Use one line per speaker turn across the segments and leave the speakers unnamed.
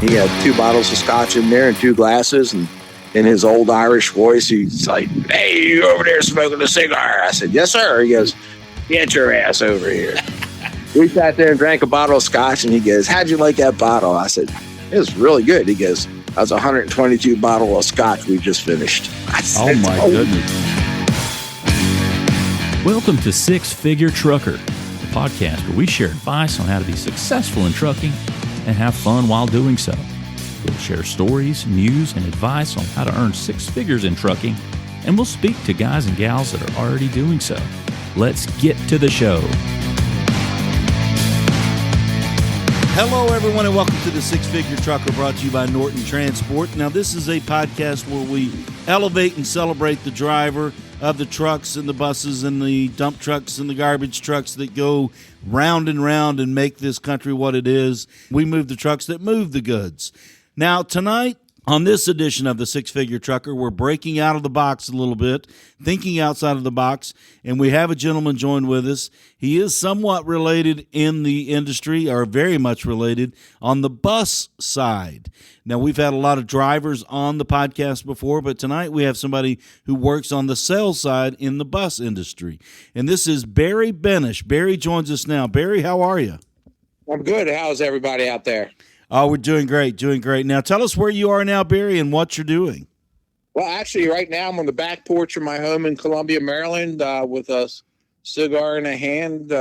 He had 2 bottles of scotch in there and 2 glasses, and in his old Irish voice, he's like, "Hey, you over there smoking a cigar?" I said, "Yes, sir." He goes, "Get your ass over here." We sat there and drank a bottle of scotch, and he goes, "How'd you like that bottle?" I said, "It was really good." He goes, "That was a 122 bottle of scotch we just finished." I said,
oh, my goodness. Welcome to Six Figure Trucker, the podcast where we share advice on how to be successful in trucking and have fun while doing so. We'll share stories, news, and advice on how to earn 6 figures in trucking, and we'll speak to guys and gals that are already doing so. Let's get to the show.
Hello, everyone, and welcome to the Six Figure Trucker, brought to you by Norton Transport. Now, this is a podcast where we elevate and celebrate the driver of the trucks and the buses and the dump trucks and the garbage trucks that go round and round and make this country what it is. We move the trucks that move the goods. Now, tonight, on this edition of the Six Figure Trucker, we're breaking out of the box a little bit, thinking outside of the box, and we have a gentleman join with us. He is somewhat related in the industry, or very much related, on the bus side. Now, we've had a lot of drivers on the podcast before, but tonight we have somebody who works on the sales side in the bus industry, and this is Barry Benesch. Barry joins us now. Barry, how are you?
I'm good. How's everybody out there?
Oh, we're doing great, doing great. Now, tell us where you are now, Barry, and what you're doing.
Well, actually, right now I'm on the back porch of my home in Columbia, Maryland, with a cigar in a hand,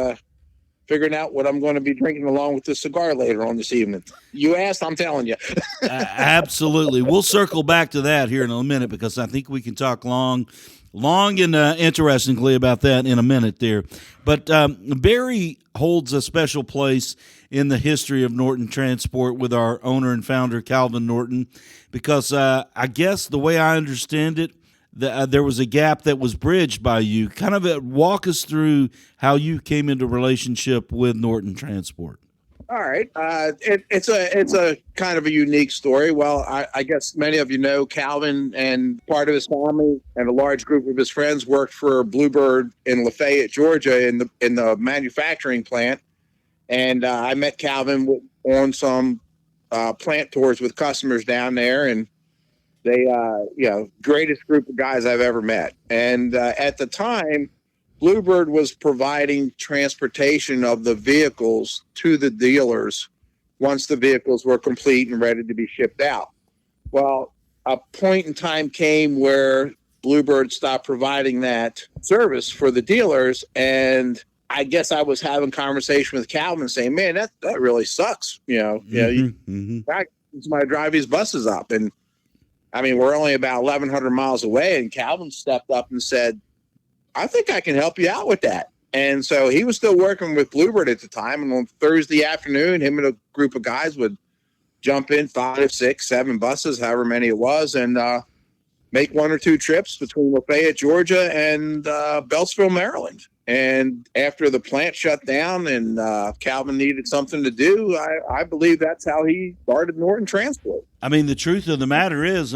figuring out what I'm going to be drinking along with the cigar later on this evening. You asked, I'm telling you.
Absolutely. We'll circle back to that here in a minute because I think we can talk long and interestingly about that in a minute there. But Barry holds a special place in the history of Norton Transport with our owner and founder, Calvin Norton, because I guess the way I understand it, there was a gap that was bridged by you. Kind of walk us through how you came into relationship with Norton Transport.
All right. It's a kind of a unique story. Well, I guess many of you know Calvin and part of his family and a large group of his friends worked for Bluebird in Lafayette, Georgia, in the manufacturing plant. And I met Calvin on some plant tours with customers down there, and they, greatest group of guys I've ever met. And at the time, Bluebird was providing transportation of the vehicles to the dealers once the vehicles were complete and ready to be shipped out. Well, a point in time came where Bluebird stopped providing that service for the dealers, and I guess I was having a conversation with Calvin saying, "Man, that really sucks." Somebody drive these buses up. And I mean, we're only about 1,100 miles away. And Calvin stepped up and said, "I think I can help you out with that." And so he was still working with Bluebird at the time. And on Thursday afternoon, him and a group of guys would jump in 5, 6, 7 buses, however many it was, and make 1 or 2 trips between Lafayette, Georgia and Beltsville, Maryland. And after the plant shut down and Calvin needed something to do, I believe that's how he started Norton Transport.
I mean, the truth of the matter is,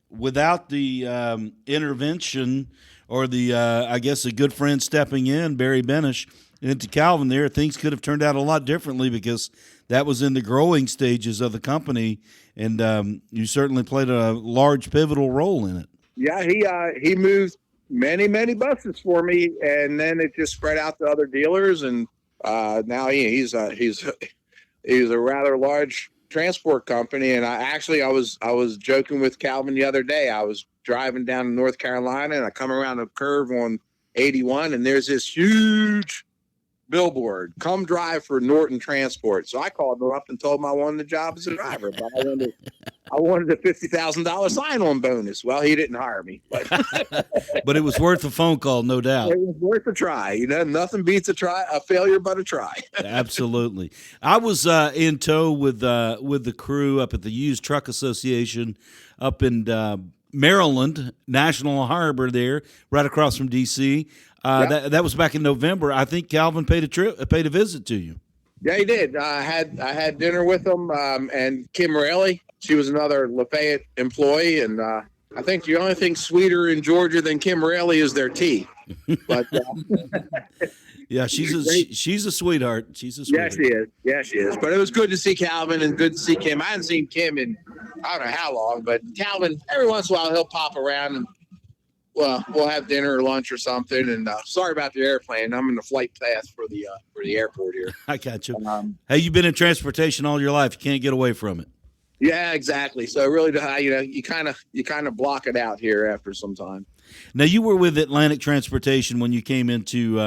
without the intervention or I guess a good friend stepping in, Barry Benesch, into Calvin there, things could have turned out a lot differently because that was in the growing stages of the company, and you certainly played a large pivotal role in it.
Yeah, he moved many buses for me, and then it just spread out to other dealers, and now he's a rather large transport company. And I was joking with Calvin the other day. I was driving down to North Carolina, and I come around a curve on 81, and there's this huge billboard, "Come drive for Norton Transport." So I called him up and told him I wanted the job as a driver, but I wanted a $50,000 sign-on bonus. Well, he didn't hire me, but
but it was worth a phone call, no doubt.
It was worth a try. Nothing beats a failure but a try.
Absolutely. I was in tow with the crew up at the Used Truck Association up in Maryland, National Harbor there, right across from D.C. That was back in November. I think Calvin paid a visit to you.
Yeah, he did. I had dinner with him, and Kim Rayleigh. She was another Lafayette employee, and I think the only thing sweeter in Georgia than Kim Rayleigh is their tea. But
Yeah, she's a sweetheart. She's a sweetheart.
Yeah, she is. But it was good to see Calvin and good to see Kim. I hadn't seen Kim in I don't know how long, but Calvin, every once in a while, he'll pop around and we'll have dinner or lunch or something. And sorry about the airplane. I'm in the flight path for the airport here.
I got you. Hey, you've been in transportation all your life. You can't get away from it.
Yeah, exactly. So really, you kind of block it out here after some time.
Now, you were with Atlantic Transportation when you came into,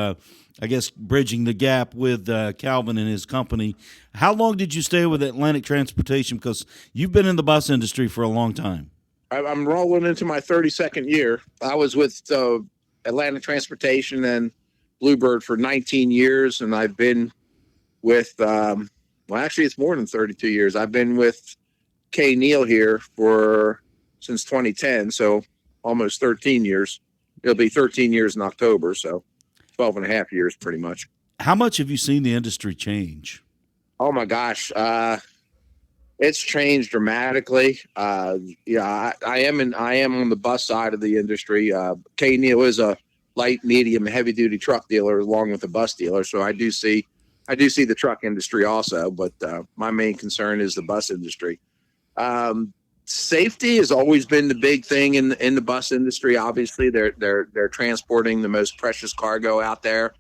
I guess, bridging the gap with Calvin and his company. How long did you stay with Atlantic Transportation? Because you've been in the bus industry for a long time.
I'm rolling into my 32nd year. I was with Atlantic Transportation and Bluebird for 19 years, and I've been with, actually, it's more than 32 years. I've been with K. Neal here since 2010, so almost 13 years. It'll be 13 years in October, so 12 and a half years pretty much.
How much have you seen the industry change?
Oh, my gosh. It's changed dramatically. I am on the bus side of the industry. K. Neal is a light, medium, heavy duty truck dealer along with a bus dealer. So I do see the truck industry also, but my main concern is the bus industry. Safety has always been the big thing in the bus industry. Obviously, they're transporting the most precious cargo out there,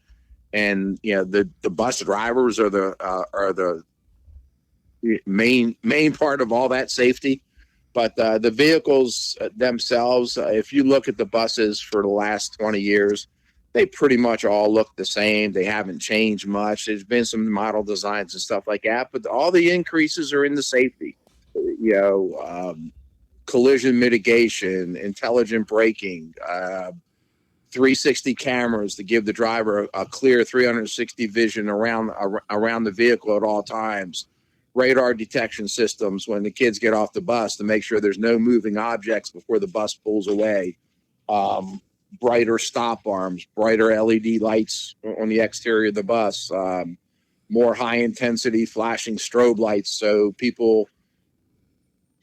and the bus drivers are the main part of all that safety. But the vehicles themselves, if you look at the buses for the last 20 years, they pretty much all look the same. They haven't changed much. There's been some model designs and stuff like that, but all the increases are in the safety. Collision mitigation, intelligent braking, 360 cameras to give the driver a clear 360 vision around the vehicle at all times. Radar detection systems when the kids get off the bus to make sure there's no moving objects before the bus pulls away. Brighter stop arms, brighter LED lights on the exterior of the bus, more high intensity flashing strobe lights so people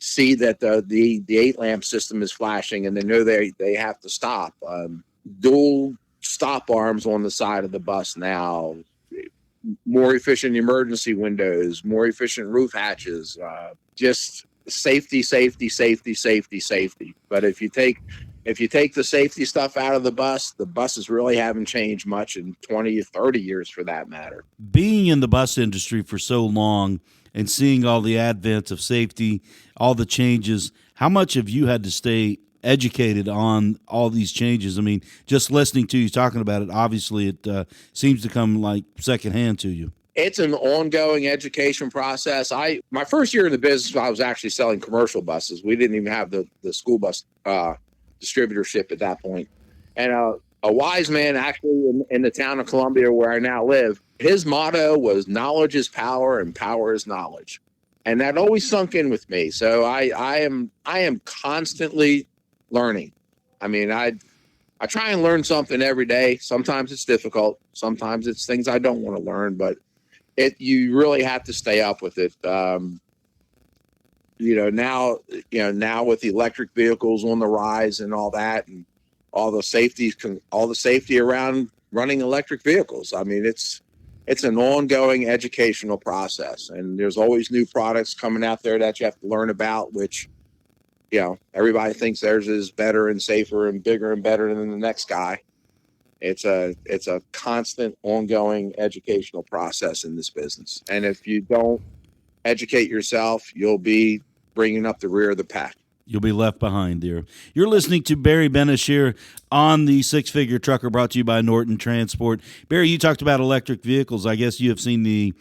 see that the 8-lamp system is flashing and they know they have to stop. Dual stop arms on the side of the bus now, more efficient emergency windows, more efficient roof hatches, just safety. But if you take the safety stuff out of the buses really haven't changed much in 20 or 30 years for that matter.
Being in the bus industry for so long and seeing all the advents of safety, all the changes, how much have you had to stay educated on all these changes? I mean, just listening to you talking about it, obviously it seems to come like secondhand to you.
It's an ongoing education process. My first year in the business, I was actually selling commercial buses. We didn't even have the school bus distributorship at that point. And a wise man actually in the town of Columbia where I now live, his motto was knowledge is power and power is knowledge. And that always sunk in with me. So I am constantly learning. I mean, I try and learn something every day. Sometimes it's difficult. Sometimes it's things I don't want to learn, but you really have to stay up with it. Now with the electric vehicles on the rise and all that, and all the safety around running electric vehicles. I mean, it's an ongoing educational process, and there's always new products coming out there that you have to learn about, which, everybody thinks theirs is better and safer and bigger and better than the next guy. It's a constant ongoing educational process in this business. And if you don't educate yourself, you'll be bringing up the rear of the pack.
You'll be left behind there. You're listening to Barry Benesch here on the Six Figure Trucker, brought to you by Norton Transport. Barry, you talked about electric vehicles. I guess you have seen the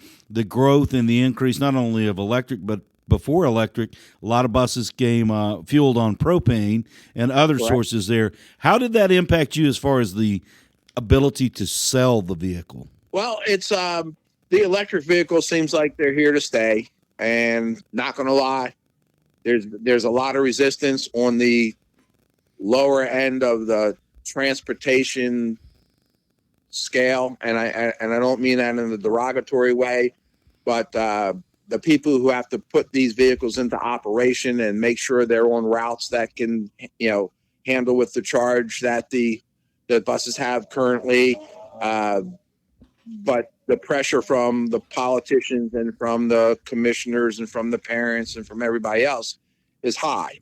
growth and the increase not only of electric, but before electric, a lot of buses came fueled on propane and other sources there. How did that impact you as far as the ability to sell the vehicle?
Well, it's the electric vehicle seems like they're here to stay, and not going to lie, there's a lot of resistance on the lower end of the transportation scale, and I don't mean that in a derogatory way, but the people who have to put these vehicles into operation and make sure they're on routes that can handle with the charge that the buses have currently, but the pressure from the politicians and from the commissioners and from the parents and from everybody else is high.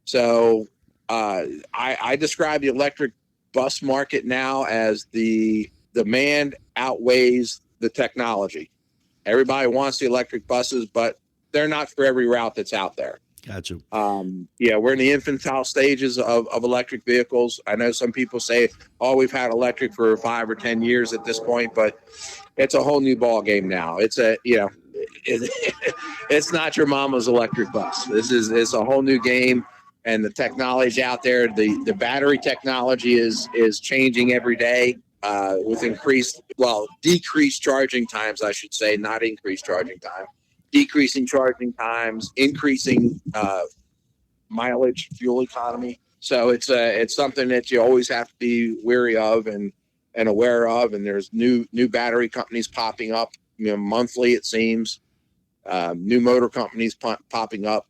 So I describe the electric bus market now as the demand outweighs the technology. Everybody wants the electric buses, but they're not for every route that's out there.
Gotcha.
We're in the infantile stages of electric vehicles. I know some people say, "Oh, we've had electric for 5 or 10 years at this point," but it's a whole new ball game now. It's it's not your mama's electric bus. It's a whole new game, and the technology out there, the battery technology is changing every day with decreased charging times, I should say, not increased charging time. Decreasing charging times, increasing mileage, fuel economy. So it's something that you always have to be wary of and aware of. And there's new battery companies popping up, monthly it seems. New motor companies popping up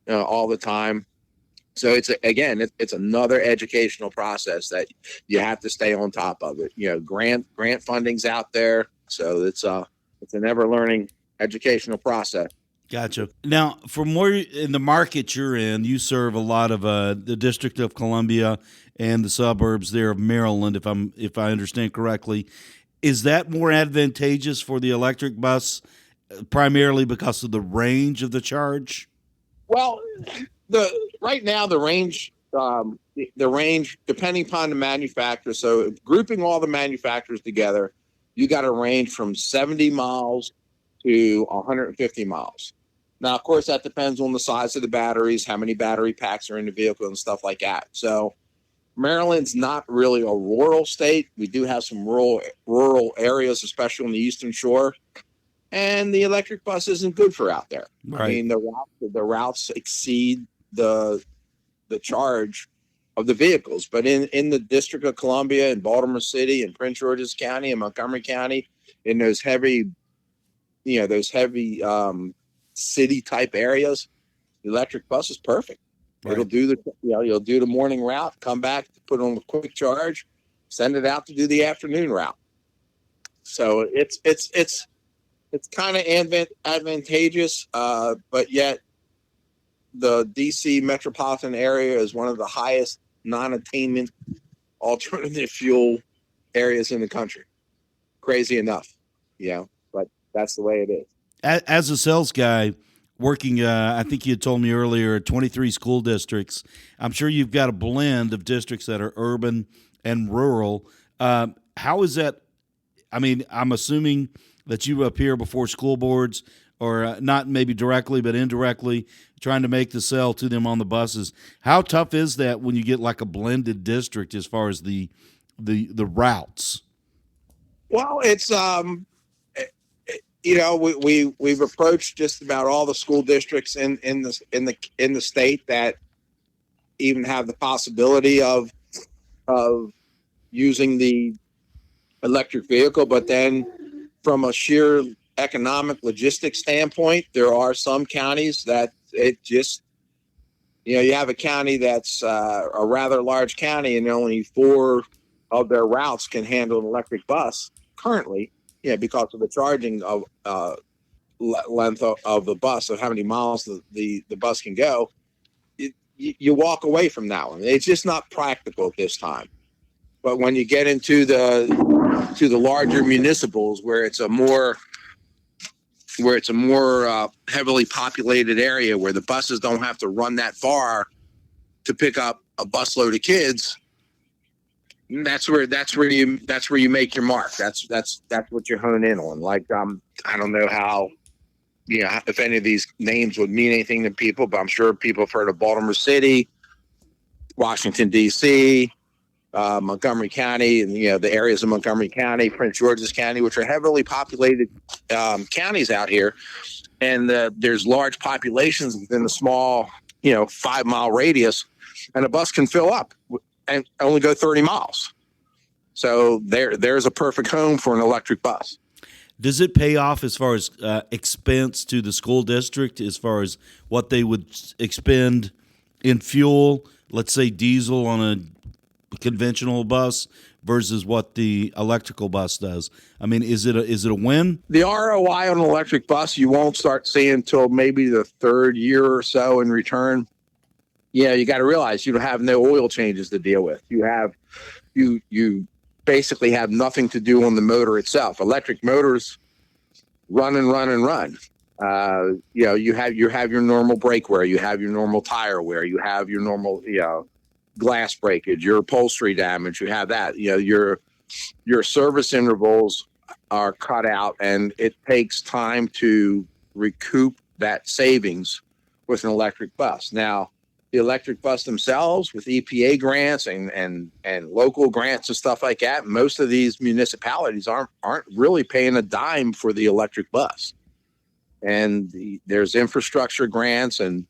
all the time. So it's another educational process that you have to stay on top of it. Grant funding's out there, so it's an ever learning educational process.
Gotcha. Now, from where in the market you're in, you serve a lot of the District of Columbia and the suburbs there of Maryland, if I understand correctly. Is that more advantageous for the electric bus, primarily because of the range of the charge?
Well, right now the range, depending upon the manufacturer. So grouping all the manufacturers together, you got a range from 70 miles to 150 miles. Now, of course, that depends on the size of the batteries, how many battery packs are in the vehicle and stuff like that. So Maryland's not really a rural state. We do have some rural areas, especially on the Eastern Shore. And the electric bus isn't good for out there.
Right.
I mean, the routes exceed the charge of the vehicles. But in the District of Columbia and Baltimore City and Prince George's County and Montgomery County, in those heavy city type areas, the electric bus is perfect. Right. You'll do the morning route, come back, put on a quick charge, send it out to do the afternoon route. So it's kind of advantageous, but yet the DC metropolitan area is one of the highest non-attainment alternative fuel areas in the country. Crazy enough, but that's the way it is.
As a sales guy working, I think you had told me earlier, 23 school districts, I'm sure you've got a blend of districts that are urban and rural. How is that? I mean, I'm assuming that you appear before school boards, or not maybe directly, but indirectly, trying to make the sell to them on the buses. How tough is that when you get like a blended district as far as the routes?
Well, it's we've approached just about all the school districts in the state that even have the possibility of using the electric vehicle, but then from a sheer economic logistics standpoint, there are some counties that it just, you have a county that's a rather large county and only 4 of their routes can handle an electric bus currently, because of the charging of length of the bus, of how many miles the bus can go. You walk away from that one. It's just not practical at this time. But when you get into the larger municipals where it's a more heavily populated area where the buses don't have to run that far to pick up a busload of kids, that's where you make your mark. That's what you hone in on. Like I don't know how, if any of these names would mean anything to people, but I'm sure people have heard of Baltimore City, Washington D.C., Montgomery County, and the areas of Montgomery County, Prince George's County, which are heavily populated counties out here, and there's large populations within a small 5-mile radius, and a bus can fill up and only go 30 miles. So there's a perfect home for an electric bus.
Does it pay off as far as expense to the school district, as far as what they would expend in fuel, let's say diesel on conventional bus versus what the electrical bus does? I mean, is it a win?
The ROI on an electric bus, you won't start seeing until maybe the third year or so in return. Yeah, you got to realize you don't have no oil changes to deal with. You basically have nothing to do on the motor itself. Electric motors run and run and run. You have your normal brake wear, you have your normal tire wear, you have your normal glass breakage, your upholstery damage, you have that. Your service intervals are cut out, and it takes time to recoup that savings with an electric bus. Now, the electric bus themselves, with EPA grants and local grants and stuff like that, most of these municipalities aren't really paying a dime for the electric bus. And there's infrastructure grants, and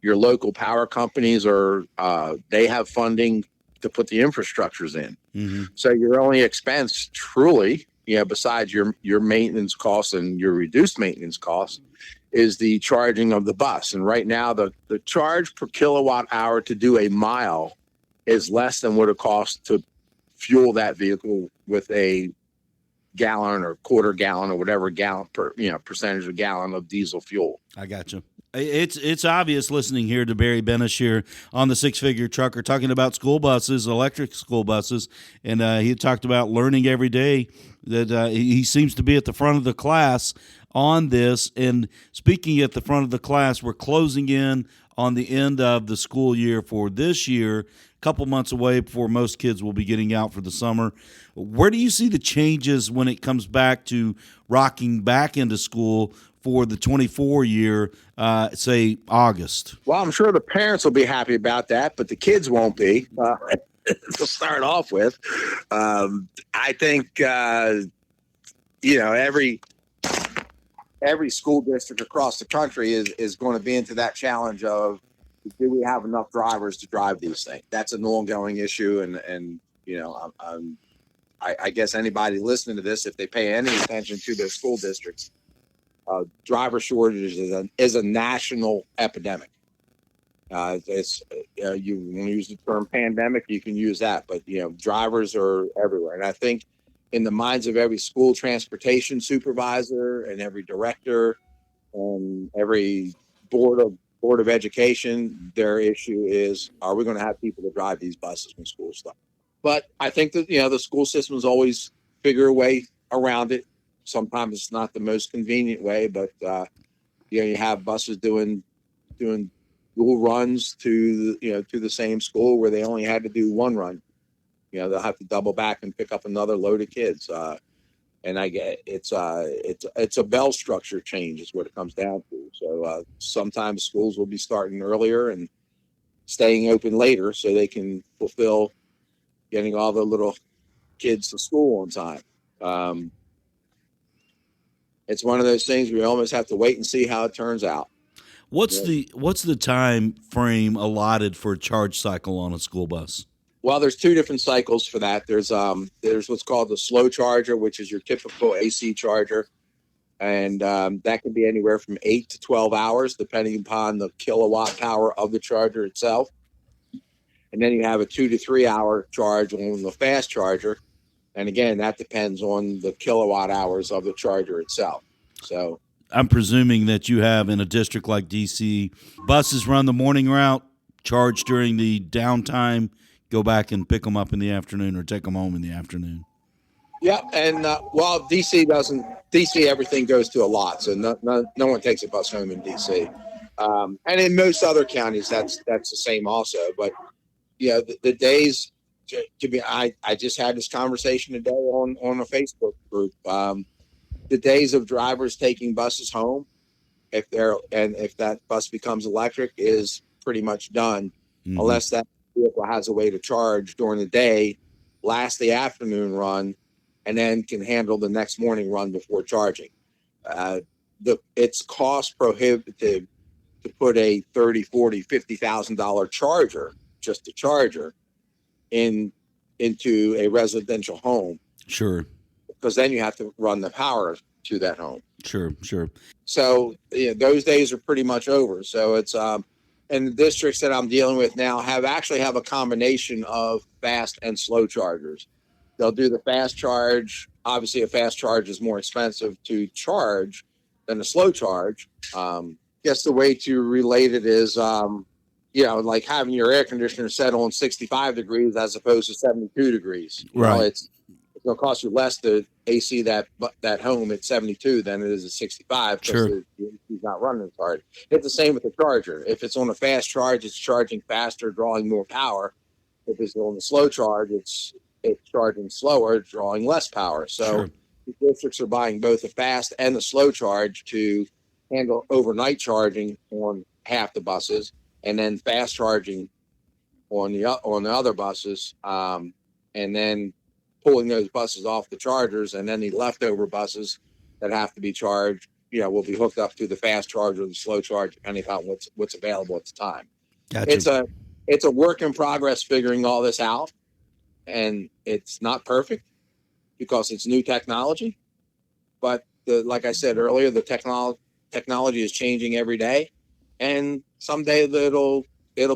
your local power companies they have funding to put the infrastructures in. Mm-hmm. So your only expense truly, besides your maintenance costs and your reduced maintenance costs, is the charging of the bus. And right now, the charge per kilowatt hour to do a mile is less than what it costs to fuel that vehicle with a gallon or quarter gallon or whatever gallon per percentage of gallon of diesel fuel.
I got you. It's obvious listening here to Barry Benesch here on the Six Figure Trucker, talking about school buses, electric school buses, and he talked about learning every day that he seems to be at the front of the class on this. And speaking at the front of the class, we're closing in on the end of the school year for this year, a couple months away before most kids will be getting out for the summer. Where do you see the changes when it comes back to rocking back into school for the 24 year, say August?
Well, I'm sure the parents will be happy about that, but the kids won't be. To start off with, I think every school district across the country is going to be into that challenge of, do we have enough drivers to drive these things? That's an ongoing issue, and I guess anybody listening to this, if they pay any attention to their school districts, driver shortage is a national epidemic. You want to use the term pandemic, you can use that, but drivers are everywhere. And I think in the minds of every school transportation supervisor and every director and every board of education, their issue is, are we going to have people to drive these buses when school starts? But I think that the school systems always figure a way around it. Sometimes it's not the most convenient way, but you have buses doing dual runs to the same school where they only had to do one run. They'll have to double back and pick up another load of kids. And I get it's a bell structure change is what it comes down to. So sometimes schools will be starting earlier and staying open later so they can fulfill getting all the little kids to school on time. It's one of those things we almost have to wait and see how it turns out.
What's the time frame allotted for a charge cycle on a school bus?
Well, there's two different cycles for that. There's what's called the slow charger, which is your typical AC charger, and that can be anywhere from 8 to 12 hours, depending upon the kilowatt power of the charger itself. And then you have a 2 to 3 hour charge on the fast charger, and again, that depends on the kilowatt hours of the charger itself. So
I'm presuming that you have, in a district like DC, buses run the morning route, charge during the downtime, go back and pick them up in the afternoon or take them home in the afternoon.
Yeah, and DC doesn't. DC, everything goes to a lot, so no one takes a bus home in DC. And in most other counties, that's the same also. But the days. I just had this conversation today on a Facebook group. The days of drivers taking buses home, if that bus becomes electric, is pretty much done, unless that vehicle has a way to charge during the day, last the afternoon run, and then can handle the next morning run before charging. It's cost prohibitive to put a $30,000, $40,000, $50,000 charger, just a charger, into a residential home.
Sure.
Because then you have to run the power to that home.
Sure.
So those days are pretty much over. So it's and the districts that I'm dealing with now have a combination of fast and slow chargers. They'll do the fast charge. Obviously, a fast charge is more expensive to charge than a slow charge. Guess the way to relate it is, like having your air conditioner set on 65 degrees as opposed to 72 degrees.
Right.
It's going to cost you less to AC that home at 72 than it is at 65 because
Sure.
the AC's not running as hard. It's the same with the charger. If it's on a fast charge, it's charging faster, drawing more power. If it's on the slow charge, it's charging slower, drawing less power. So
Sure.
the districts are buying both the fast and the slow charge to handle overnight charging on half the buses, and then fast charging on the other buses, and then pulling those buses off the chargers, and then the leftover buses that have to be charged, will be hooked up to the fast charge or the slow charge, depending on what's available at the time.
Gotcha.
It's a work in progress figuring all this out, and it's not perfect because it's new technology. But like I said earlier, the technology is changing every day, and someday it'll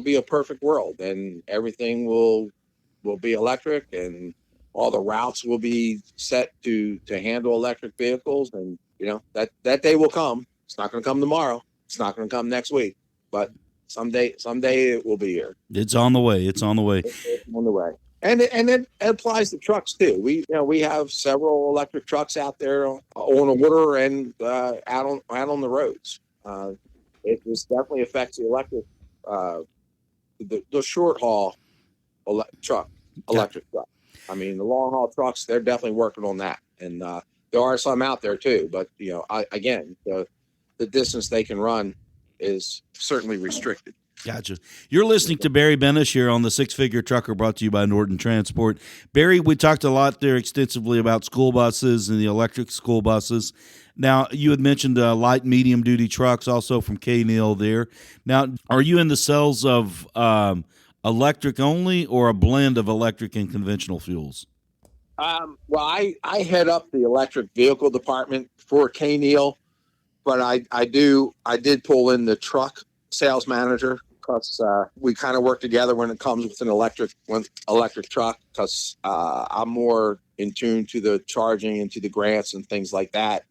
be a perfect world, and everything will be electric, and all the routes will be set to handle electric vehicles, and that day will come. It's not going to come tomorrow. It's not going to come next week, but someday it will be here.
It's on the way. It's on the way.
It's on the way. And it applies to trucks too. We have several electric trucks out there on the water and out on the roads. It just definitely affects the electric, the short haul electric truck. I mean, the long haul trucks, they're definitely working on that, and there are some out there too. But the distance they can run is certainly restricted.
Gotcha. You're listening to Barry Benesch here on the Six Figure Trucker, brought to you by Norton Transport. Barry, we talked a lot there extensively about school buses and the electric school buses. Now, you had mentioned light, medium-duty trucks also from K-Neal there. Now, are you in the sales of electric only or a blend of electric and conventional fuels?
Well, I head up the electric vehicle department for K-Neal, but I did pull in the truck sales manager because we kind of work together when it comes with an electric truck, because I'm more in tune to the charging and to the grants and things like that,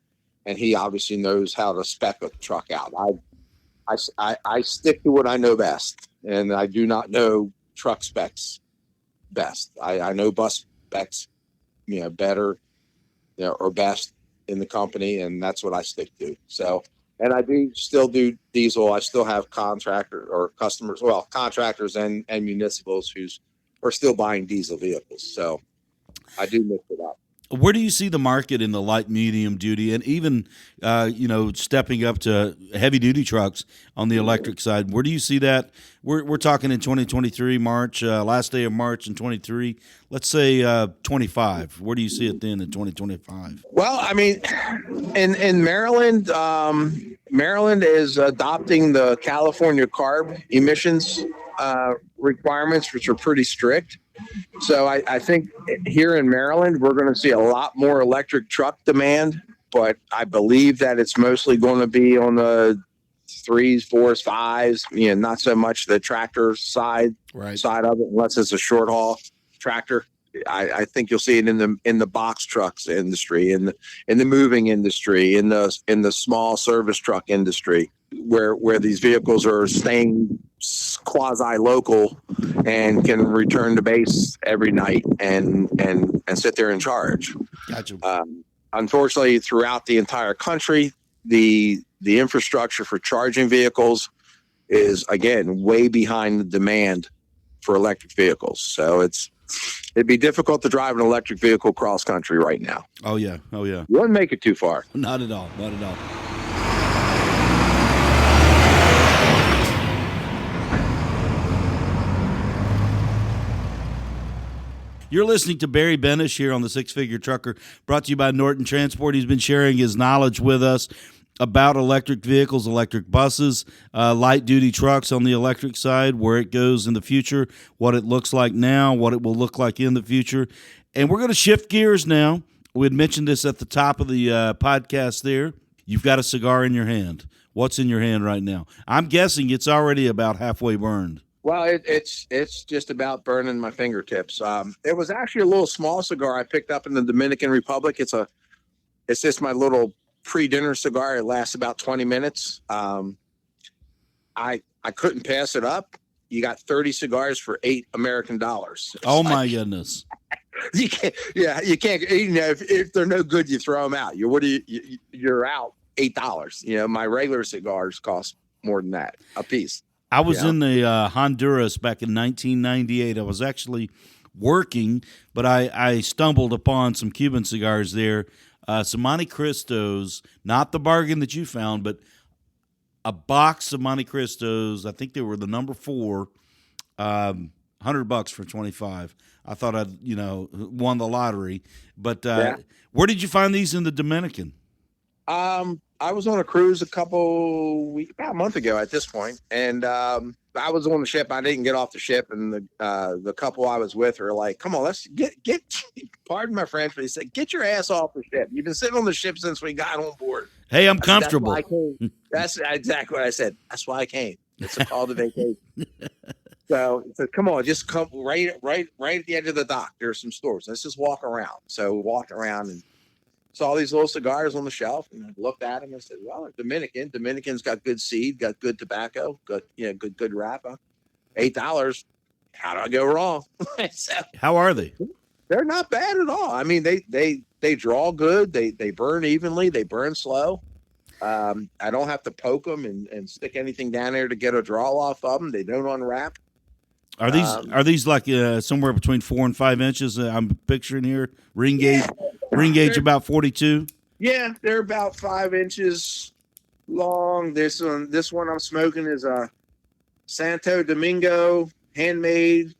and he obviously knows how to spec a truck out. I stick to what I know best, and I do not know truck specs best. I know bus specs, better, or best in the company, and that's what I stick to. So, and I do still do diesel. I still have contractors and municipals who are still buying diesel vehicles. So I do mix it up.
Where do you see the market in the light, medium duty, and even stepping up to heavy duty trucks on the electric side? Where do you see that? We're talking in 2023 March, last day of March in 23. Let's say 25. Where do you see it then in 2025?
Well, I mean, in Maryland, Maryland is adopting the California CARB emissions requirements, which are pretty strict. So I think here in Maryland, we're going to see a lot more electric truck demand, but I believe that it's mostly going to be on the 3s, 4s, 5s, not so much the tractor side of it, unless it's a short haul tractor. I think you'll see it in the box trucks industry, in the moving industry, in the small service truck industry, where these vehicles are staying quasi local and can return to base every night and sit there and charge.
Gotcha.
Unfortunately, throughout the entire country, the infrastructure for charging vehicles is, again, way behind the demand for electric vehicles. So it'd be difficult to drive an electric vehicle cross country right now.
Oh yeah.
You wouldn't make it too far.
Not at all. You're listening to Barry Benesch here on the Six Figure Trucker, brought to you by Norton Transport. He's been sharing his knowledge with us about electric vehicles, electric buses, light-duty trucks on the electric side, where it goes in the future, what it looks like now, what it will look like in the future. And we're going to shift gears now. We had mentioned this at the top of the podcast there. You've got a cigar in your hand. What's in your hand right now? I'm guessing it's already about halfway burned.
Well, it's just about burning my fingertips. It was actually a little small cigar I picked up in the Dominican Republic. It's just my little pre-dinner cigar. It lasts about 20 minutes. I couldn't pass it up. You got 30 cigars for $8 American.
Oh my goodness!
You can't. Yeah, you can't. You know, if they're no good, you throw them out. You're out $8. You know, my regular cigars cost more than that a piece.
I was in the Honduras back in 1998. I was actually working, but I stumbled upon some Cuban cigars there, some Monte Cristos, not the bargain that you found, but a box of Monte Cristos. I think they were the number 4, $100 for 25. I thought I'd won the lottery. But where did you find these in the Dominican?
I was on a cruise about a month ago at this point, and I was on the ship. I didn't get off the ship, and the couple I was with were like, "Come on, let's get." Pardon my French, but he said, "Get your ass off the ship. You've been sitting on the ship since we got on board."
Hey, I'm comfortable.
That's exactly what I said. That's why I came. It's a call to vacation. So he said, "Come on, just come right at the edge of the dock. There's some stores. Let's just walk around." So we walked around and saw these little cigars on the shelf, and I looked at them and said, "Well, they're Dominican. Dominican's got good seed, got good tobacco, good wrapper. $8. How do I go wrong?" So,
how are they?
They're not bad at all. I mean, they draw good. They burn evenly. They burn slow. I don't have to poke them and stick anything down there to get a draw off of them. They don't unwrap.
Are these like somewhere between 4 and 5 inches? I'm picturing here ring gauge about 42.
Yeah, they're about 5 inches long. This one I'm smoking is a Santo Domingo handmade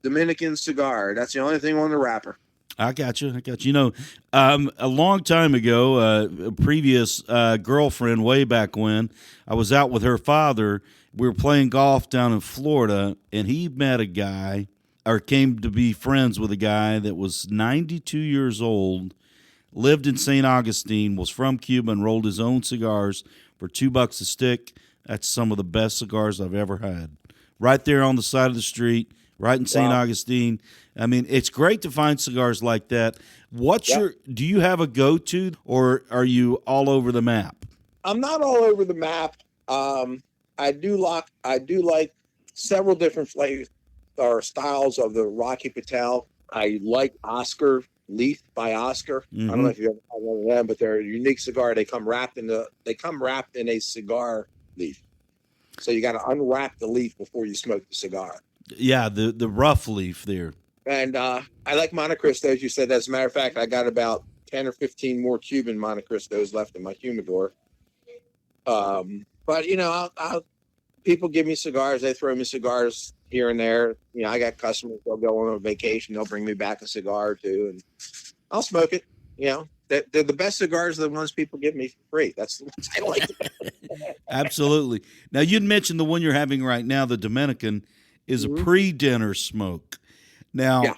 Dominican cigar. That's the only thing on the wrapper.
I got you. You know, a long time ago, a previous girlfriend way back when, I was out with her father. We were playing golf down in Florida, and he met a guy, or came to be friends with a guy that was 92 years old, lived in St. Augustine, was from Cuba, and rolled his own cigars for $2 a stick. That's some of the best cigars I've ever had. Right there on the side of the street, right in St. Augustine. I mean, it's great to find cigars like that. Do you have a go-to, or are you all over the map?
I'm not all over the map. I do like several different flavors or styles of the Rocky Patel. I like Oscar Leaf by Oscar. Mm-hmm. I don't know if you ever had one of them, but they're a unique cigar. They come wrapped in a cigar leaf. So you got to unwrap the leaf before you smoke the cigar.
Yeah, the rough leaf there. And
I like Monte Cristos. You said, as a matter of fact, I got about 10 or 15 more Cuban Monte Cristos left in my humidor. But I'll people give me cigars. They throw me cigars here and there. You know, I got customers. They'll go on a vacation. They'll bring me back a cigar or two, and I'll smoke it. You know, they're the best cigars. Are the ones people give me for free. That's the ones I like.
Absolutely. Now, you'd mentioned the one you're having right now, the Dominican, is a pre-dinner smoke. Now,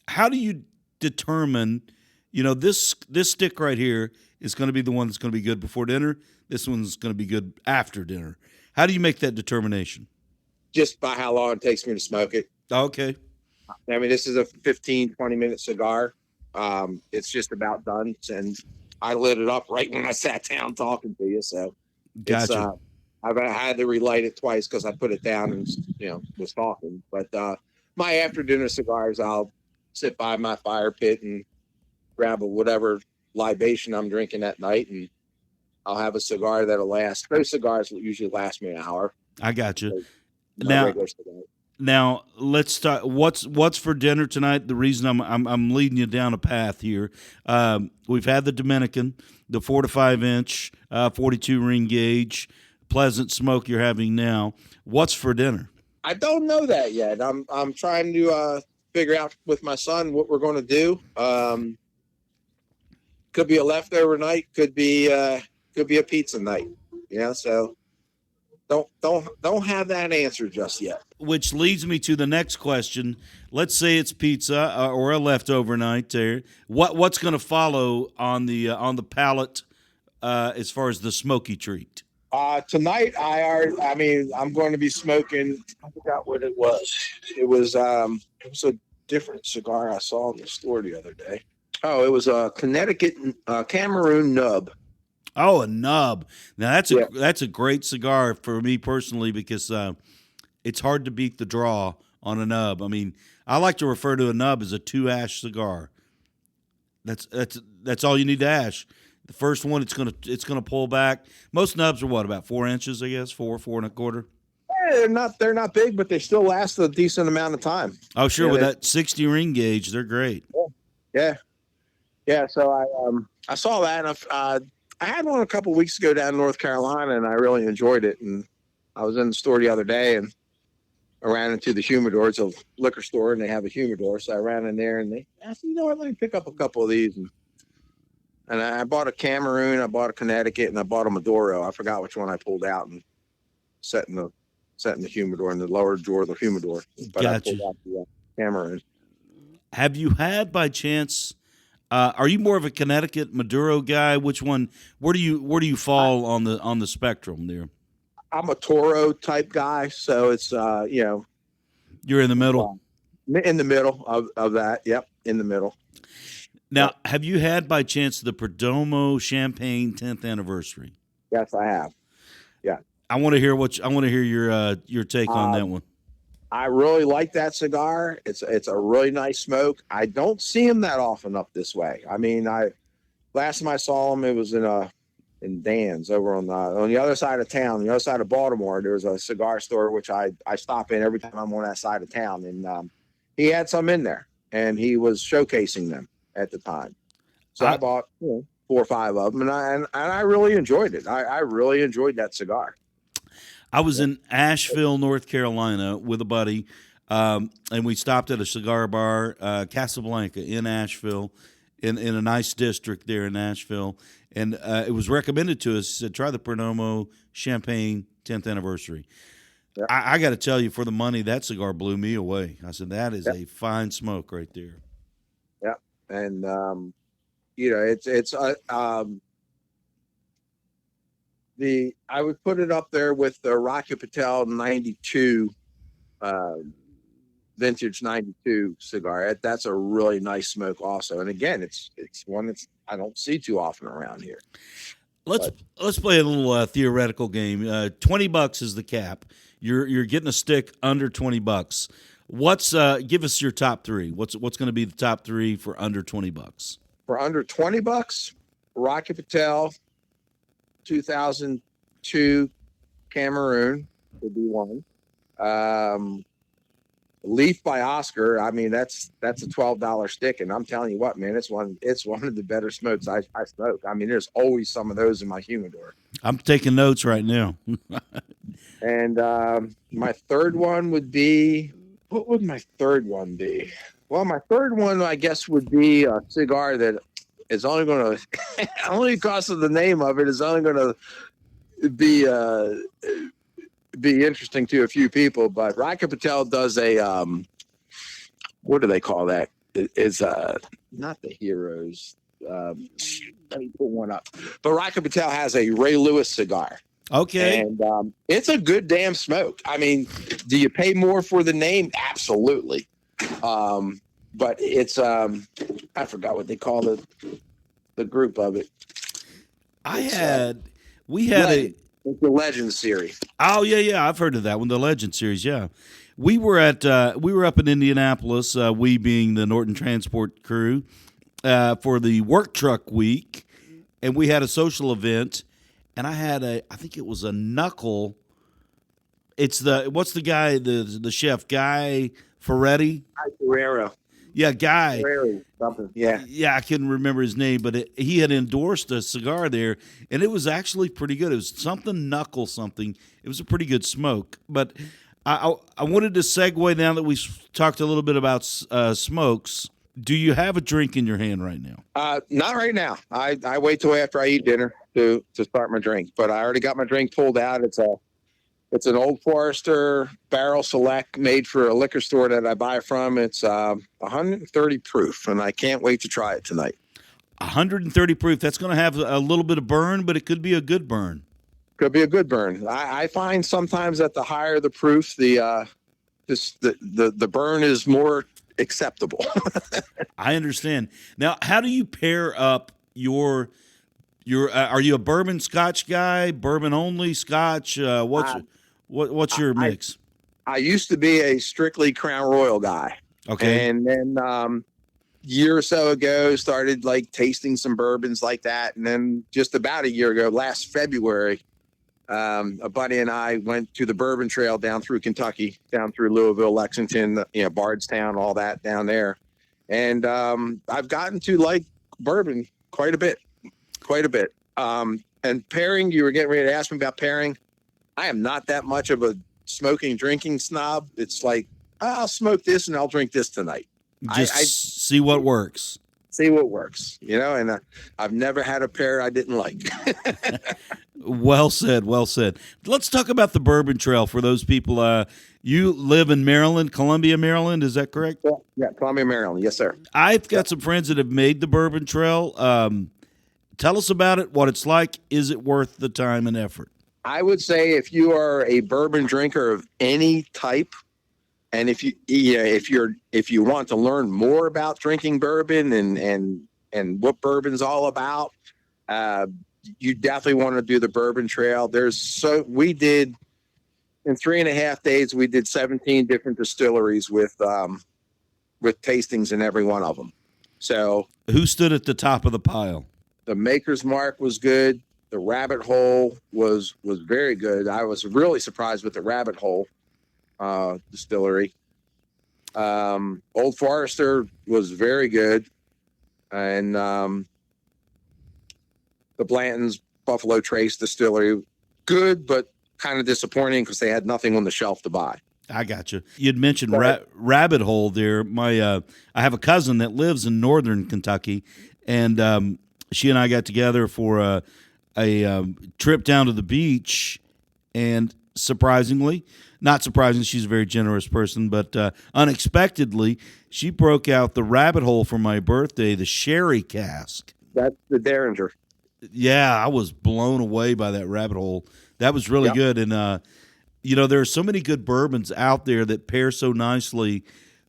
how do you determine? You know, this stick right here is going to be the one that's going to be good before dinner. This one's going to be good after dinner. How do you make that determination?
Just by how long it takes me to smoke it.
Okay.
I mean, this is a 15, 20-minute cigar. It's just about done. And I lit it up right when I sat down talking to you. So
gotcha.
I've had to relight it twice because I put it down and, was talking. But my after-dinner cigars, I'll sit by my fire pit and grab whatever libation I'm drinking that night, and I'll have a cigar that'll last. Those cigars will usually last me an hour.
I got you. Now let's start. What's for dinner tonight? The reason I'm leading you down a path here. We've had the Dominican, the 4 to 5 inch, 42 ring gauge, pleasant smoke you're having now. What's for dinner?
I don't know that yet. I'm trying to figure out with my son what we're going to do. Could be a leftover night. Could be a pizza night. So don't have that answer just yet.
Which leads me to the next question. Let's say it's pizza or a leftover night there. What's going to follow on the palate as far as the smoky treat?
Tonight, I'm going to be smoking. I forgot what it was. It was a different cigar I saw in the store the other day. Oh, it was a Connecticut Cameroon nub.
Oh, a nub. Now that's a great cigar for me personally because it's hard to beat the draw on a nub. I mean, I like to refer to a nub as a 2-ash cigar. That's all you need to ash. The first one, it's gonna pull back. Most nubs are what, about 4 inches, I guess, 4.25.
Yeah, they're not big, but they still last a decent amount of time.
Oh, sure, with that 60 ring gauge, they're great.
Yeah. So I saw that, and I had one a couple weeks ago down in North Carolina, and I really enjoyed it. And I was in the store the other day, and I ran into the humidor. It's a liquor store, and they have a humidor. So I ran in there, and I said, you know what, let me pick up a couple of these. And I bought a Cameroon, I bought a Connecticut, and I bought a Maduro. I forgot which one I pulled out and set in the humidor, in the lower drawer of the humidor. But
gotcha.
I pulled out the Cameroon.
Have you had, by chance, are you more of a Connecticut Maduro guy? Which one? Where do you fall on the spectrum there?
I'm a Toro type guy, so it's
you're in the middle.
In the middle of that. Yep, in the middle.
Now, have you had, by chance, the Perdomo Champagne 10th anniversary?
Yes, I have. Yeah.
I want to hear your take on that one.
I really like that cigar. It's a really nice smoke. I don't see them that often up this way. I mean, last time I saw them, it was in Dan's over on the other side of town, the other side of Baltimore. There's a cigar store which I stop in every time I'm on that side of town, and he had some in there, and he was showcasing them at the time. So I bought 4 or 5 of them, and I really enjoyed it. I really enjoyed that cigar.
I was in Asheville, North Carolina, with a buddy, and we stopped at a cigar bar, Casablanca, in Asheville, in a nice district there in Asheville. And it was recommended to us, said, try the Perdomo Champagne 10th anniversary. Yeah. I got to tell you, for the money, that cigar blew me away. I said, that is a fine smoke right there.
Yeah. And, I would put it up there with the Rocky Patel 92, vintage 92 cigar. That's a really nice smoke also. And again, it's one that's I don't see too often around here.
Let's play a little theoretical game. $20 is the cap. You're getting a stick under $20. Give us your top 3. What's going to be the top 3 for under $20?
For under $20, Rocky Patel 2002 Cameroon would be one. Leaf by Oscar. I mean, that's a $12 stick, and I'm telling you what, man, it's one of the better smokes I smoke. I mean, there's always some of those in my humidor.
I'm taking notes right now.
And my third one would be, what would my third one be? Well, my third one, I guess, would be a cigar that is only going to, only because of the name of it, is only going to be interesting to a few people. But Rocky Patel does a, what do they call that? It's not the Heroes. Let me pull one up. But Rocky Patel has a Ray Lewis cigar.
Okay.
And it's a good damn smoke. I mean, do you pay more for the name? Absolutely. But it's I forgot what they call the group of it.
We had
it's the Legend series.
Oh yeah, I've heard of that one, the Legend series. Yeah, we were up in Indianapolis, we being the Norton Transport crew, for the work truck week, and we had a social event, and I think it was a knuckle. It's what's the guy, the chef, Guy Ferretti?
Guy Ferrero.
Yeah, Guy.
Something. Yeah,
I couldn't remember his name, but he had endorsed a cigar there, and it was actually pretty good. It was something knuckle something. It was a pretty good smoke. But I wanted to segue now that we talked a little bit about smokes. Do you have a drink in your hand right now?
Not right now. I wait till after I eat dinner to start my drink. But I already got my drink pulled out. It's an Old Forester Barrel Select made for a liquor store that I buy from. It's 130 proof, and I can't wait to try it tonight.
130 proof. That's going to have a little bit of burn, but it could be a good burn.
Could be a good burn. I find sometimes that the higher the proof, the burn is more acceptable.
I understand. Now, how do you pair up your are you a bourbon Scotch guy, bourbon only Scotch? What's your mix?
I used to be a strictly Crown Royal guy.
Okay.
And then year or so ago started like tasting some bourbons like that. And then just about a year ago, last February, a buddy and I went to the Bourbon Trail down through Kentucky, down through Louisville, Lexington, Bardstown, all that down there. And I've gotten to like bourbon quite a bit. And pairing, you were getting ready to ask me about pairing. I am not that much of a smoking, drinking snob. It's like, I'll smoke this and I'll drink this tonight.
Just see what works.
See what works, and I've never had a pair I didn't like.
Well said. Let's talk about the Bourbon Trail for those people. You live in Maryland, Columbia, Maryland. Is that correct?
Yeah, Columbia, Maryland. Yes, sir.
I've got some friends that have made the Bourbon Trail. Tell us about it, what it's like. Is it worth the time and effort?
I would say if you are a bourbon drinker of any type, and if you want to learn more about drinking bourbon and what bourbon's all about, you definitely want to do the Bourbon Trail. We did in 3.5 days, we did 17 different distilleries with tastings in every one of them. So
who stood at the top of the pile?
The Maker's Mark was good. The Rabbit Hole was very good. I was really surprised with the Rabbit Hole distillery. Old Forester was very good. And the Blanton's Buffalo Trace distillery, good, but kind of disappointing because they had nothing on the shelf to buy.
I got you. You'd mentioned Rabbit Hole there. I have a cousin that lives in northern Kentucky, and she and I got together for a trip down to the beach, and not surprisingly, she's a very generous person, but unexpectedly, she broke out the Rabbit Hole for my birthday, the sherry cask.
That's the Derringer.
Yeah, I was blown away by that Rabbit Hole. That was really good, and there are so many good bourbons out there that pair so nicely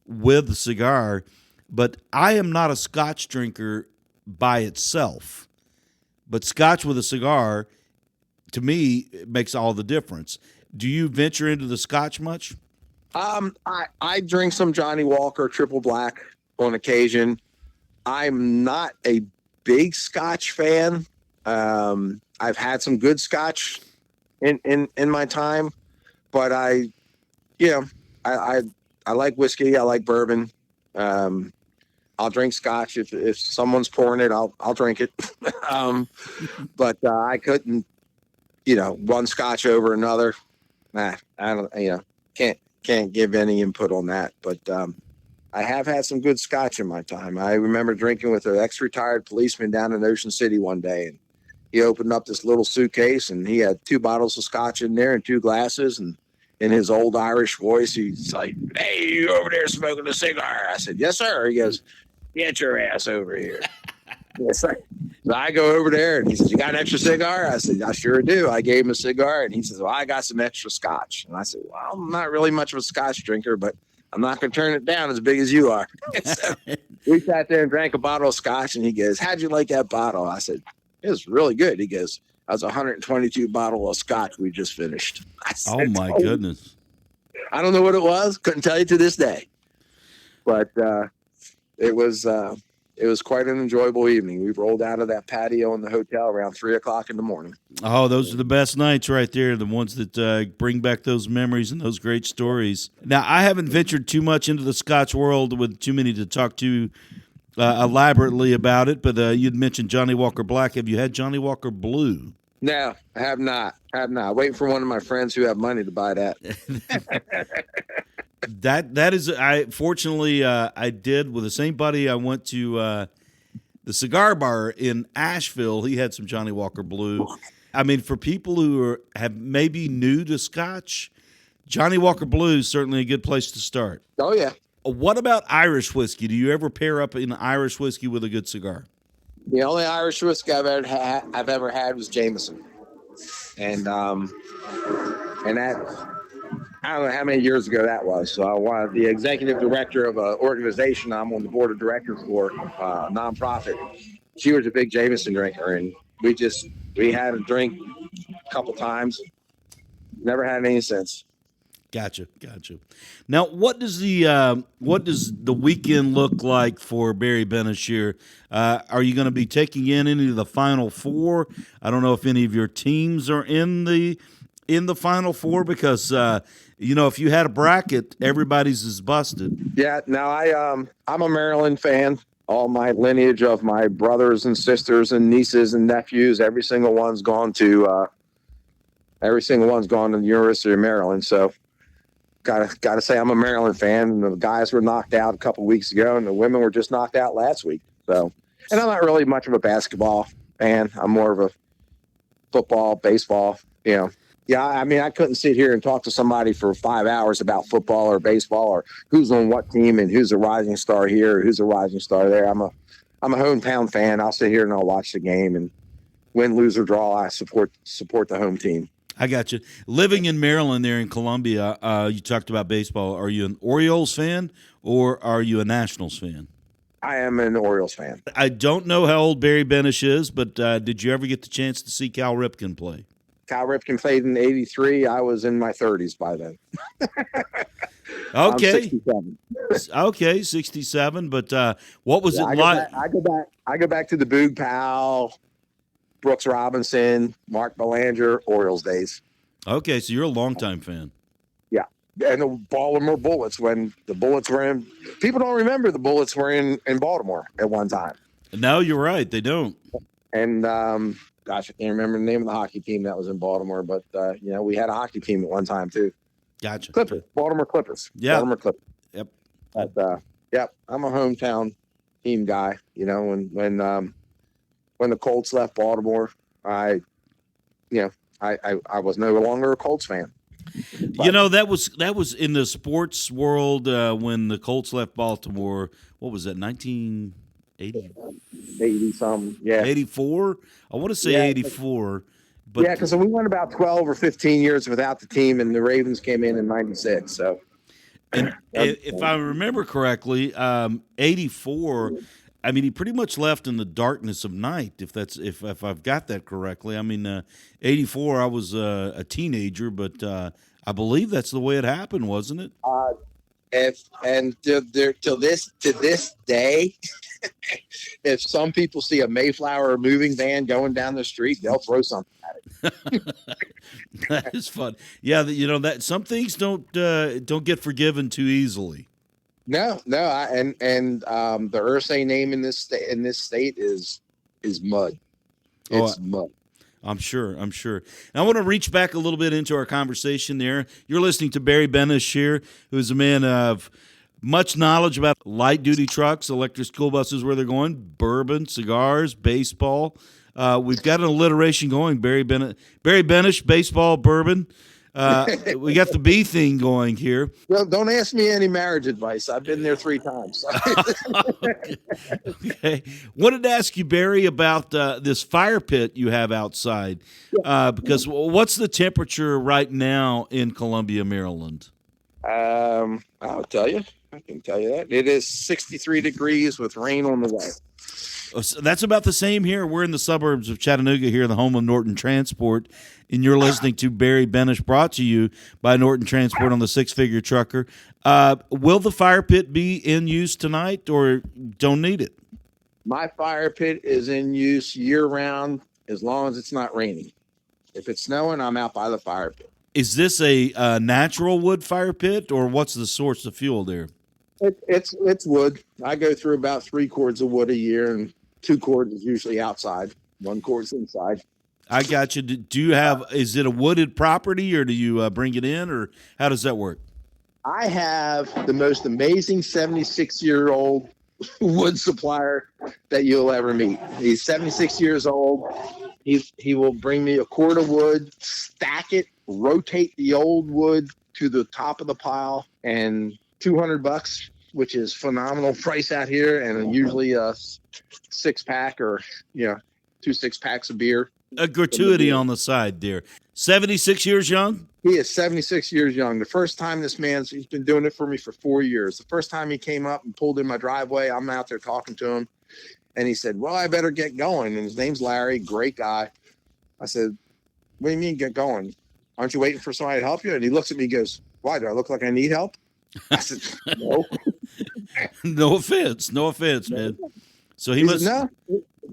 with the cigar, but I am not a Scotch drinker by itself. But Scotch with a cigar, to me, makes all the difference. Do you venture into the Scotch much?
I drink some Johnny Walker Triple Black on occasion. I'm not a big Scotch fan. I've had some good Scotch in my time, but I like whiskey. I like bourbon. I'll drink Scotch if someone's pouring it. I'll drink it. But I couldn't, one Scotch over another. Nah, I don't. Can't give any input on that. But I have had some good Scotch in my time. I remember drinking with an ex-retired policeman down in Ocean City one day, and he opened up this little suitcase, and he had 2 bottles of Scotch in there and 2 glasses, and in his old Irish voice, he's like, "Hey, you over there smoking a cigar?" I said, "Yes, sir." He goes, "Get your ass over here." So I go over there, and he says, "You got an extra cigar?" I said, "I sure do." I gave him a cigar, and he says, "Well, I got some extra Scotch." And I said, "Well, I'm not really much of a Scotch drinker, but I'm not going to turn it down as big as you are." So we sat there and drank a bottle of Scotch, and he goes, "How'd you like that bottle?" I said, "It was really good." He goes, "That was a 122 bottle of Scotch we just finished." I said,
"Oh my goodness."
I don't know what it was. Couldn't tell you to this day. But it was quite an enjoyable evening. We rolled out of that patio in the hotel around 3:00 in the morning.
Oh, those are the best nights right there, the ones that bring back those memories and those great stories. Now, I haven't ventured too much into the Scotch world with too many to talk to elaborately about it, but you'd mentioned Johnny Walker Black. Have you had Johnny Walker Blue?
No, I have not. Waiting for one of my friends who have money to buy that.
That is, fortunately I did with the same buddy. I went to the cigar bar in Asheville. He had some Johnny Walker Blue. I mean, for people who have maybe new to Scotch, Johnny Walker Blue is certainly a good place to start.
Oh yeah.
What about Irish whiskey? Do you ever pair up an Irish whiskey with a good cigar?
The only Irish whiskey I've ever had was Jameson, and that I don't know how many years ago that was. So I was the executive director of an organization I'm on the board of directors for, a nonprofit. She was a big Jameson drinker, and we had a drink a couple times. Never had any since.
Gotcha. Now, what does the weekend look like for Barry Benesch here? Are you going to be taking in any of the Final Four? I don't know if any of your teams are in the Final Four because if you had a bracket, everybody's is busted.
Yeah, no, I'm a Maryland fan. All my lineage of my brothers and sisters and nieces and nephews, every single one's gone to the University of Maryland. So gotta say I'm a Maryland fan. And the guys were knocked out a couple weeks ago, and the women were just knocked out last week. So, and I'm not really much of a basketball fan. I'm more of a football, baseball. Yeah, I mean, I couldn't sit here and talk to somebody for 5 hours about football or baseball or who's on what team and who's a rising star here or who's a rising star there. I'm a hometown fan. I'll sit here and I'll watch the game, and win, lose, or draw, I support the home team.
I got you. Living in Maryland there in Columbia, you talked about baseball. Are you an Orioles fan or are you a Nationals fan?
I am an Orioles fan.
I don't know how old Barry Benesch is, but did you ever get the chance to see Cal Ripken play?
Cal Ripken played in '83. I was in my 30s by then.
Okay.
67.
Okay, 67. But what was it like?
I go back to the Boog Powell, Brooks Robinson, Mark Belanger, Orioles days.
Okay, so you're a longtime fan.
Yeah. And the Baltimore Bullets, when the Bullets were in – people don't remember the Bullets were in Baltimore at one time.
No, you're right. They don't.
And, gosh, I can't remember the name of the hockey team that was in Baltimore, but, we had a hockey team at one time too.
Gotcha.
Clippers, Baltimore Clippers.
Yeah.
Baltimore Clippers.
Yep.
But, I'm a hometown team guy. When the Colts left Baltimore, I was no longer a Colts fan. But,
that was in the sports world when the Colts left Baltimore. What was that? 1980,
80 something. Yeah,
84. I want to say 84. But
yeah, because we went about 12 or 15 years without the team, and the Ravens came in '96. So,
and if I remember correctly, 84. I mean, he pretty much left in the darkness of night. If I've got that correctly. I mean, 84. I was a teenager, but I believe that's the way it happened, wasn't it?
To this day, if some people see a Mayflower moving van going down the street, they'll throw something at it.
That is fun. Yeah, that some things don't get forgiven too easily.
No, the Ursay name in this state is mud. It's mud.
I'm sure. And I want to reach back a little bit into our conversation there. You're listening to Barry Benesch here, who is a man of much knowledge about light-duty trucks, electric school buses, where they're going, bourbon, cigars, baseball. We've got an alliteration going, Barry Benesch, baseball, bourbon. We got the B thing going here.
Well, don't ask me any marriage advice. I've been there 3 times.
Okay. Wanted to ask you, Barry, about this fire pit you have outside. Because what's the temperature right now in Columbia, Maryland?
I'll tell you. I can tell you that. It is 63 degrees with rain on the way.
So that's about the same here. We're in the suburbs of Chattanooga here, the home of Norton Transport, and you're listening to Barry Benesch, brought to you by Norton Transport on the Six Figure Trucker. Will the fire pit be in use tonight or don't need it?
My fire pit is in use year-round as long as it's not raining. If it's snowing, I'm out by the fire pit.
Is this a natural wood fire pit, or what's the source of fuel there?
It's wood. I go through about 3 cords of wood a year, and 2 cords is usually outside. 1 cord's inside.
I got you. Do you have? Is it a wooded property, or do you bring it in, or how does that work?
I have the most amazing 76-year-old wood supplier that you'll ever meet. He's 76 years old. He will bring me a cord of wood, stack it, rotate the old wood to the top of the pile, and $200 which is phenomenal price out here, and usually a 6-pack or 2 6-packs of beer.
A gratuity on the side, dear. 76 years young?
He is 76 years young. The first time he's been doing it for me for 4 years. The first time he came up and pulled in my driveway, I'm out there talking to him, and he said, well, I better get going. And his name's Larry, great guy. I said, what do you mean get going? Aren't you waiting for somebody to help you? And he looks at me and goes, why, do I look like I need help? I said, no.
No offense, man. So he must.
No,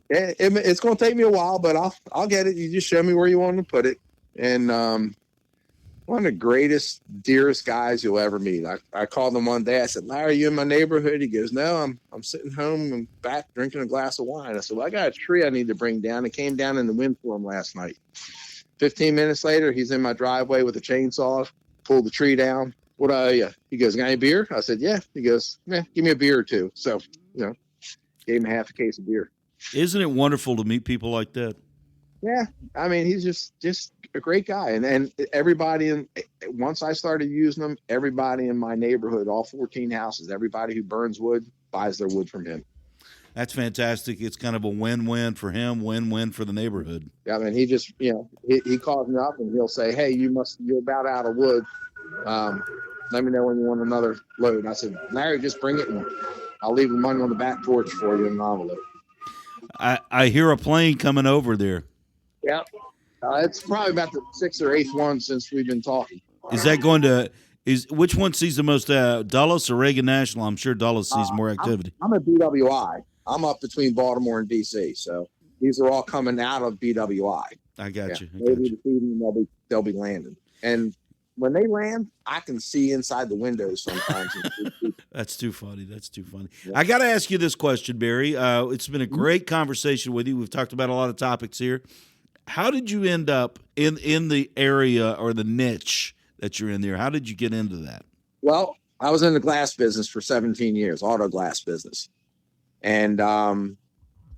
it's going to take me a while, but I'll get it. You just show me where you want to put it. And one of the greatest, dearest guys you'll ever meet. I called him one day. I said, Larry, you in my neighborhood? He goes, no, I'm sitting home and back drinking a glass of wine. I said, well, I got a tree I need to bring down. It came down in the windstorm last night. 15 minutes later, he's in my driveway with a chainsaw, pulled the tree down. What do I owe you? He goes, got any beer? I said, yeah. He goes, give me a beer or two. So, gave him half a case of beer.
Isn't it wonderful to meet people like that?
Yeah. I mean, he's just a great guy. And everybody, once I started using him, everybody in my neighborhood, all 14 houses, everybody who burns wood buys their wood from him.
That's fantastic. It's kind of a win-win for him, win-win for the neighborhood.
Yeah, I mean, he just, he calls me up and he'll say, hey, you're about out of wood. Let me know when you want another load. I said, Larry, just bring it and I'll leave the money on the back porch for you in an envelope.
I hear a plane coming over there.
Yeah. It's probably about the 6th or 8th one since we've been talking.
Is that going to which one sees the most Dulles or Reagan National? I'm sure Dulles sees more activity.
I'm at BWI. I'm up between Baltimore and DC, so these are all coming out of BWI.
I got you.
Maybe this evening they'll be landing. And when they land, I can see inside the windows sometimes.
That's too funny. Yeah. I got to ask you this question, Barry. It's been a great conversation with you. We've talked about a lot of topics here. How did you end up in the area or the niche that you're in there? How did you get into that?
Well, I was in the glass business for 17 years, auto glass business. And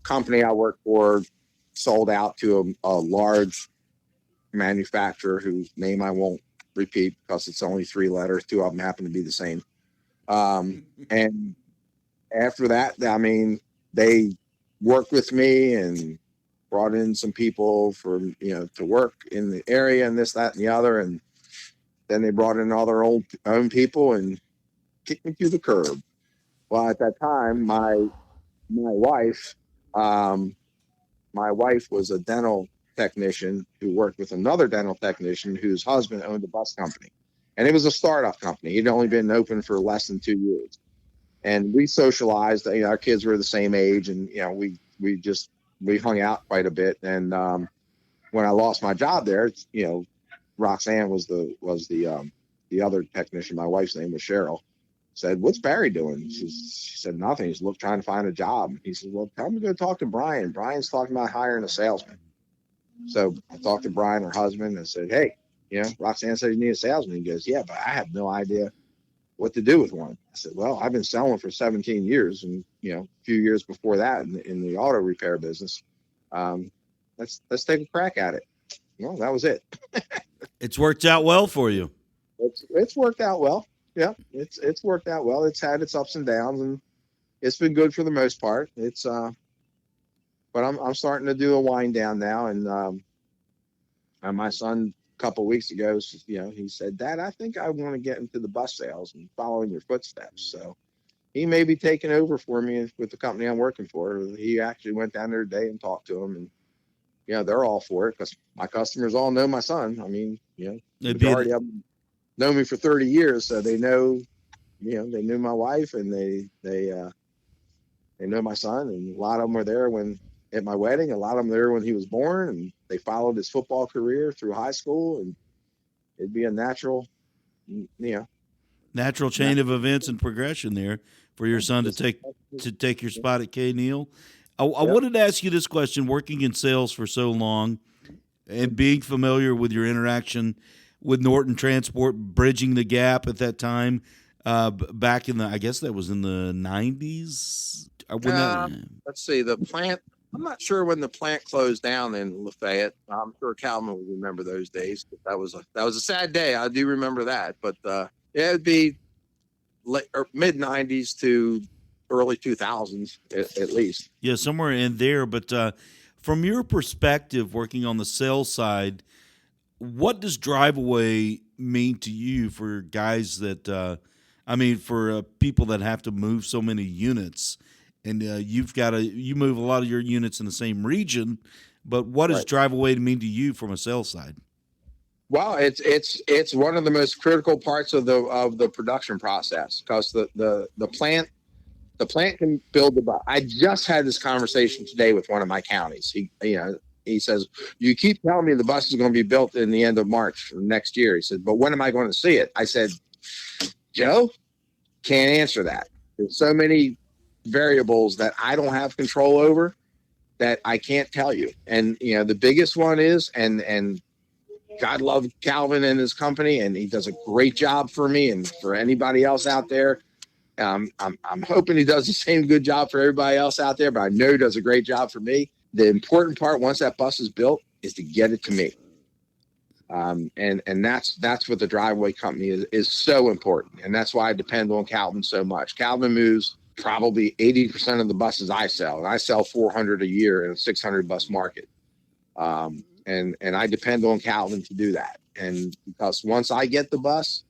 company I worked for sold out to a large manufacturer whose name I won't repeat because it's only 3 letters. 2 of them happen to be the same. And after that, I mean, they worked with me and brought in some people for, to work in the area and this, that, and the other. And then they brought in all their own people and kicked me to the curb. Well, at that time, my wife was a dental technician who worked with another dental technician whose husband owned a bus company. And it was a startup company. He'd only been open for less than 2 years. And we socialized, our kids were the same age, and, we hung out quite a bit. And when I lost my job there, Roxanne was the other technician. My wife's name was Cheryl. Said, what's Barry doing? She said, nothing. He's trying to find a job. He said, well, tell him to go talk to Brian. Brian's talking about hiring a salesman. So I talked to Brian, her husband, and said, hey, Roxanne said you need a salesman. He goes, yeah, but I have no idea what to do with one. I said, well, I've been selling for 17 years and, a few years before that in the auto repair business. Let's take a crack at it. Well, that was it.
It's worked out well for you.
It's worked out well. Yeah, it's worked out well. It's had its ups and downs, and it's been good for the most part. It's but I'm starting to do a wind down now, and my son a couple of weeks ago, he said, Dad, I think I want to get into the bus sales and follow in your footsteps. So he may be taking over for me with the company I'm working for. He actually went down there today and talked to him, and they're all for it because my customers all know my son. I mean, majority of them know me for 30 years, so they know, they knew my wife, and they know my son, and a lot of them were there at my wedding. A lot of them were there when he was born, and they followed his football career through high school, and it'd be a natural
chain of events and progression there for your son to take your spot at K. Neal. I wanted to ask you this question: working in sales for so long and being familiar with your interaction with Norton Transport, bridging the gap at that time, back in I guess that was in the 90s.
Let's see, the plant. I'm not sure when the plant closed down in Lafayette. I'm sure Calvin will remember those days. That was a sad day. I do remember that. But it'd be mid 90s to early 2000s at least.
Yeah, somewhere in there. But from your perspective, working on the sales side, what does Driveaway mean to you for guys that, for people that have to move so many units, and you move a lot of your units in the same region, but what does Driveaway mean to you from a sales side?
Well, it's one of the most critical parts of the production process, because the plant can build the bus. I just had this conversation today with one of my counties. He says, you keep telling me the bus is going to be built in the end of March next year. He said, but when am I going to see it? I said, Joe, can't answer that. There's so many variables that I don't have control over that I can't tell you. And, the biggest one is, and God love Calvin and his company, and he does a great job for me and for anybody else out there. I'm hoping he does the same good job for everybody else out there, but I know he does a great job for me. The important part, once that bus is built, is to get it to me. And that's what the Driveaway company is so important. And that's why I depend on Calvin so much. Calvin moves probably 80% of the buses I sell, and I sell 400 a year in a 600 bus market. And I depend on Calvin to do that. And because once I get the bus,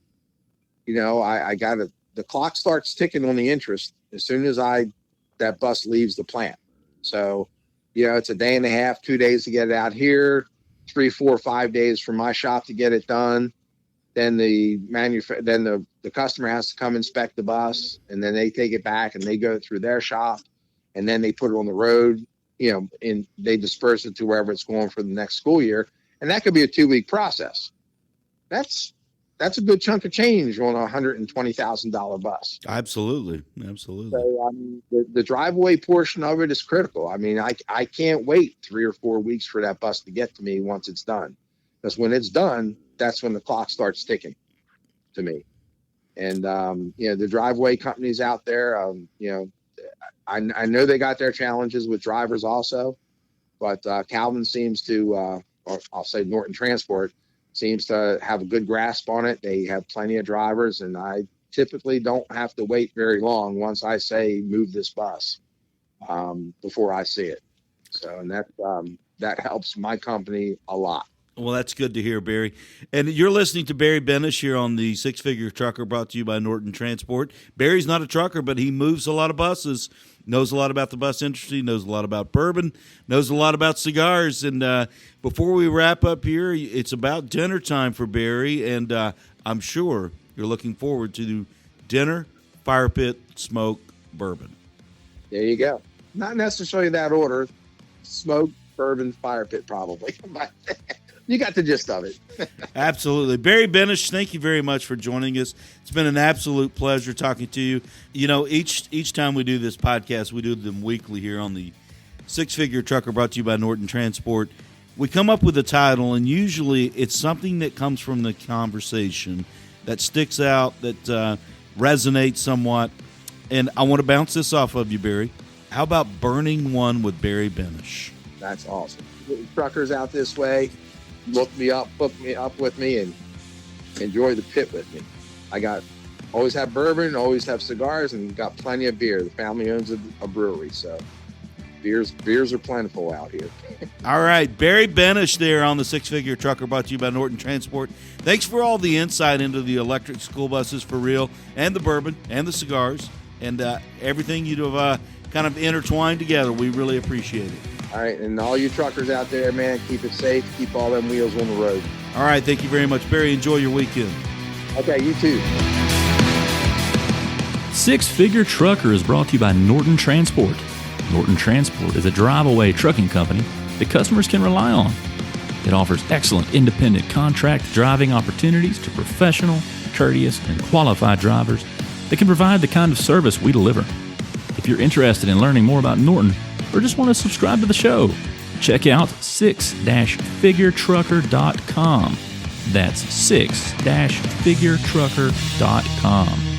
the clock starts ticking on the interest as soon as that bus leaves the plant. So, it's a day and a half, 2 days to get it out here, 3, 4, 5 days from my shop to get it done. Then the customer has to come inspect the bus, and then they take it back and they go through their shop, and then they put it on the road, and they disperse it to wherever it's going for the next school year. And that could be a 2-week process. That's a good chunk of change on a $120,000 bus.
Absolutely.
So the Driveaway portion of it is critical. I can't wait 3 or 4 weeks for that bus to get to me once it's done, because when it's done, that's when the clock starts ticking to me. And the Driveaway companies out there, I know they got their challenges with drivers also, but Calvin seems to, or I'll say Norton Transport, seems to have a good grasp on it. They have plenty of drivers, and I typically don't have to wait very long once I say move this bus before I see it. So, and that helps my company a lot.
Well, that's good to hear, Barry. And you're listening to Barry Benesch here on the Six Figure Trucker, brought to you by Norton Transport. Barry's not a trucker, but he moves a lot of buses, knows a lot about the bus industry, knows a lot about bourbon, knows a lot about cigars. And before we wrap up here, it's about dinner time for Barry, and I'm sure you're looking forward to dinner, fire pit, smoke, bourbon.
There you go. Not necessarily that order. Smoke, bourbon, fire pit, probably. You got the gist of it.
Absolutely. Barry Benesch, thank you very much for joining us. It's been an absolute pleasure talking to you. Each time we do this podcast, we do them weekly here on the Six Figure Trucker, brought to you by Norton Transport. We come up with a title, and usually it's something that comes from the conversation that sticks out, that resonates somewhat. And I want to bounce this off of you, Barry. How about burning one with Barry Benesch?
That's awesome. Truckers out this way, hook me up with me, and enjoy the pit with me. Always have bourbon, always have cigars, and got plenty of beer. The family owns a brewery, so beers are plentiful out here.
All right, Barry Benesch there on the Six Figure Trucker, brought to you by Norton Transport. Thanks for all the insight into the electric school buses for real, and the bourbon, and the cigars, and everything you have kind of intertwined together. We really appreciate it.
All right, and all you truckers out there, man, keep it safe. Keep all them wheels on the road.
All right, thank you very much, Barry. Enjoy your weekend.
Okay, you too.
Six Figure Trucker is brought to you by Norton Transport. Norton Transport is a drive-away trucking company that customers can rely on. It offers excellent independent contract driving opportunities to professional, courteous, and qualified drivers that can provide the kind of service we deliver. If you're interested in learning more about Norton, or just want to subscribe to the show, check out 6-figuretrucker.com. That's 6-figuretrucker.com.